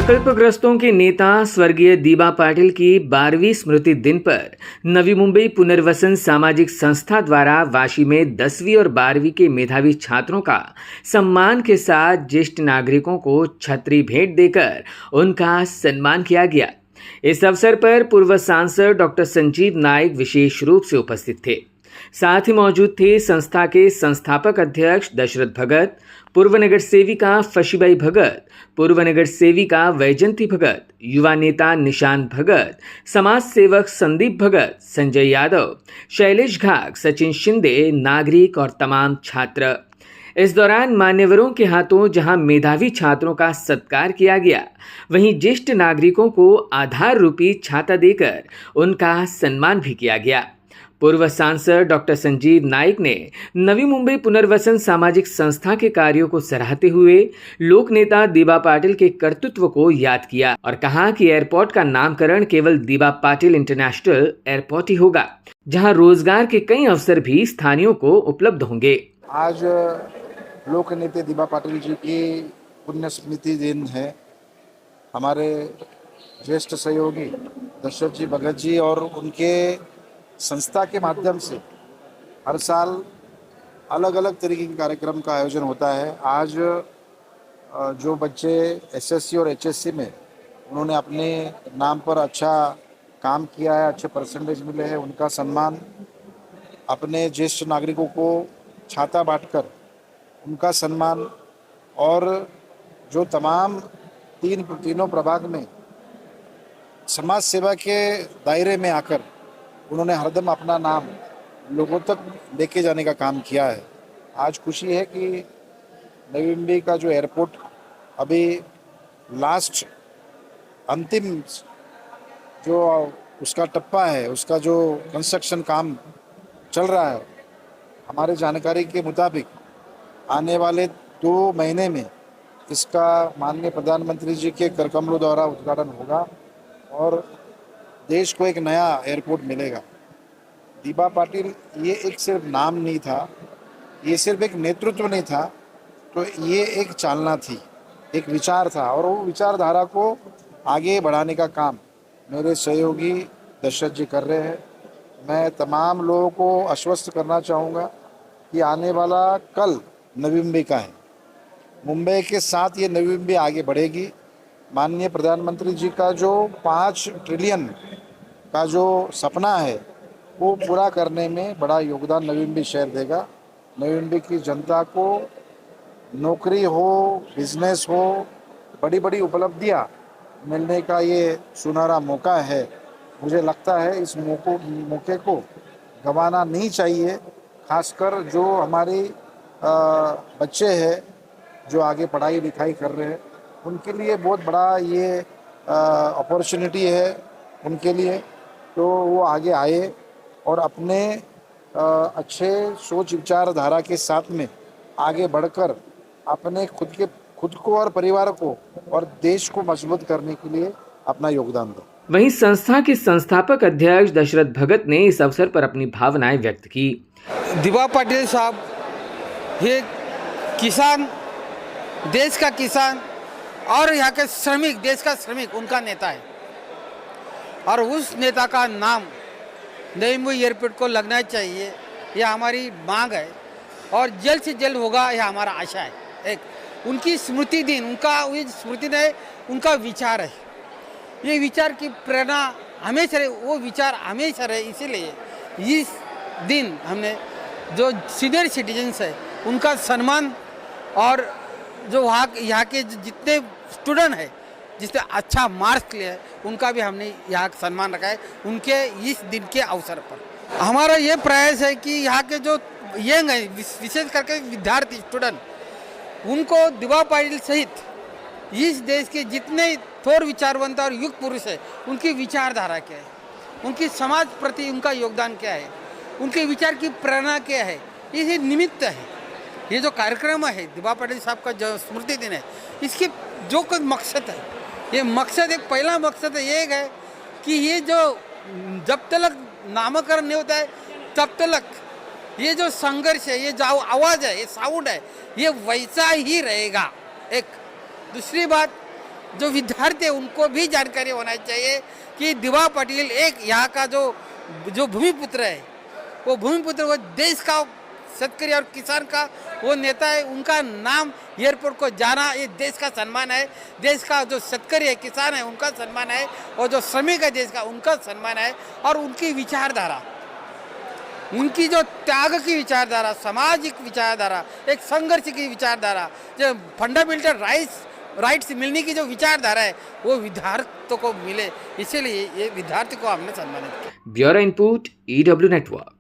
प्रकल्पग्रस्तों के नेता स्वर्गीय दीबा पाटिल की 12वीं स्मृति दिन पर नवी मुंबई पुनर्वसन सामाजिक संस्था द्वारा वाशी में 10वीं और 12वीं के मेधावी छात्रों का सम्मान के साथ ज्येष्ठ नागरिकों को छतरी भेंट देकर उनका सम्मान किया गया। इस अवसर पर पूर्व सांसद डॉक्टर संजीव नाइक विशेष रूप से उपस्थित थे। साथ ही मौजूद थे संस्था के संस्थापक अध्यक्ष दशरथ भगत, पूर्व नगर सेविका फशीबाई भगत, पूर्व नगर सेविका वैजंती भगत, युवा नेता निशांत भगत, समाज सेवक संदीप भगत, संजय यादव, शैलेश घाग, सचिन शिंदे, नागरिक और तमाम छात्र। इस दौरान मान्यवरों के हाथों जहां मेधावी छात्रों का सत्कार किया गया, वहीं ज्येष्ठ नागरिकों को आधार रूपी छाता देकर उनका सम्मान भी किया गया। पूर्व सांसद डॉक्टर संजीव नाइक ने नवी मुंबई पुनर्वसन सामाजिक संस्था के कार्यों को सराहते हुए लोक नेता दीबा पाटिल के कर्तृत्व को याद किया और कहा कि एयरपोर्ट का नामकरण केवल दीबा पाटिल इंटरनेशनल एयरपोर्ट ही होगा, जहां रोजगार के कई अवसर भी स्थानीयों को उपलब्ध होंगे। आज लोक नेता दीबा पाटिल जी की पुण्य स्मृति दिन है। हमारे ज्येष्ठ सहयोगी दशरथ जी भगत जी और उनके संस्था के माध्यम से हर साल अलग अलग तरीके के कार्यक्रम का आयोजन होता है। आज जो बच्चे एसएससी और एचएससी में उन्होंने अपने नाम पर अच्छा काम किया है, अच्छे परसेंटेज मिले हैं, उनका सम्मान, अपने ज्येष्ठ नागरिकों को छाता बांटकर उनका सम्मान, और जो तमाम तीनों प्रभाग में समाज सेवा के दायरे में आकर उन्होंने हरदम अपना नाम लोगों तक लेके जाने का काम किया है। आज खुशी है कि नवी मुंबई का जो एयरपोर्ट अभी लास्ट अंतिम जो उसका टप्पा है, उसका जो कंस्ट्रक्शन काम चल रहा है, हमारे जानकारी के मुताबिक आने वाले 2 महीने में इसका माननीय प्रधानमंत्री जी के कर कमलों द्वारा उद्घाटन होगा और देश को एक नया एयरपोर्ट मिलेगा। दीबा पाटिल ये एक सिर्फ नाम नहीं था, ये सिर्फ एक नेतृत्व नहीं था, तो ये एक चालना थी, एक विचार था, और वो विचारधारा को आगे बढ़ाने का काम मेरे सहयोगी दशरथ जी कर रहे हैं। मैं तमाम लोगों को आश्वस्त करना चाहूँगा कि आने वाला कल नवी मुंबई का है। मुंबई के साथ ये नवी मुंबई आगे बढ़ेगी। माननीय प्रधानमंत्री जी का जो 5 ट्रिलियन का जो सपना है वो पूरा करने में बड़ा योगदान नवी मुंबई शहर देगा। नवी मुंबई की जनता को नौकरी हो, बिजनेस हो, बड़ी बड़ी उपलब्धियां मिलने का ये सुनहरा मौका है। मुझे लगता है इस मौके को गंवाना नहीं चाहिए। खासकर जो हमारे बच्चे हैं जो आगे पढ़ाई लिखाई कर रहे हैं, उनके लिए बहुत बड़ा ये अपॉर्चुनिटी है उनके लिए। तो वो आगे आए और अपने अच्छे सोच विचारधारा के साथ में आगे बढ़कर अपने खुद को और परिवार को और देश को मजबूत करने के लिए अपना योगदान दो। वहीं संस्था के संस्थापक अध्यक्ष दशरथ भगत ने इस अवसर पर अपनी भावनाएं व्यक्त की। दीबा पाटिल साहब ये किसान, देश का किसान और यहाँ के श्रमिक, देश का श्रमिक उनका नेता है, और उस नेता का नाम नई मुंबई एयरपोर्ट को लगना चाहिए, यह हमारी मांग है और जल्द से जल्द होगा, यह हमारा आशा है। एक उनकी स्मृति दिन, उनका स्मृति है, उनका विचार है, ये विचार की प्रेरणा हमेशा रहे, वो विचार हमेशा रहे। इसीलिए इस दिन हमने जो सीनियर सिटीजन्स है उनका सम्मान, और जो यहाँ के जितने स्टूडेंट है जिसने अच्छा मार्क्स लिया है उनका भी हमने यहाँ सम्मान रखा है उनके इस दिन के अवसर पर। हमारा ये प्रयास है कि यहाँ के जो यंग है, विशेष करके विद्यार्थी स्टूडेंट, उनको दीबा पाटिल सहित इस देश के जितने थोर विचारवंत और युग पुरुष है उनकी विचारधारा क्या है, उनकी समाज प्रति उनका योगदान क्या है, उनके विचार की प्रेरणा क्या है, ये निमित्त है। ये जो कार्यक्रम है दीबा पाटिल साहब का जो स्मृति दिन है, इसके जो कुछ मकसद है, ये मकसद एक पहला मकसद है, ये है कि ये जो जब तक नामकरण नहीं होता है तब तक ये जो संघर्ष है, ये जो आवाज़ है, ये साउंड है, ये वैसा ही रहेगा। एक दूसरी बात, जो विद्यार्थी है उनको भी जानकारी होना चाहिए कि दिवा पाटिल एक यहाँ का जो भूमिपुत्र है, वो भूमिपुत्र वो देश का शेतकरी और किसान का वो नेता है। उनका नाम एयरपोर्ट को जाना ये देश का सम्मान है। देश का जो शेतकरी है, किसान है, उनका सम्मान है, और जो श्रमिक है देश का, उनका सम्मान है। और उनकी विचारधारा, उनकी जो त्याग की विचारधारा, सामाजिक विचारधारा, एक संघर्ष की विचारधारा, जो फंडामेंटल राइट्स मिलने की जो विचारधारा है वो विद्यार्थियों को मिले, इसीलिए ये विद्यार्थी को हमने सम्मानित किया। Bureau input EW network.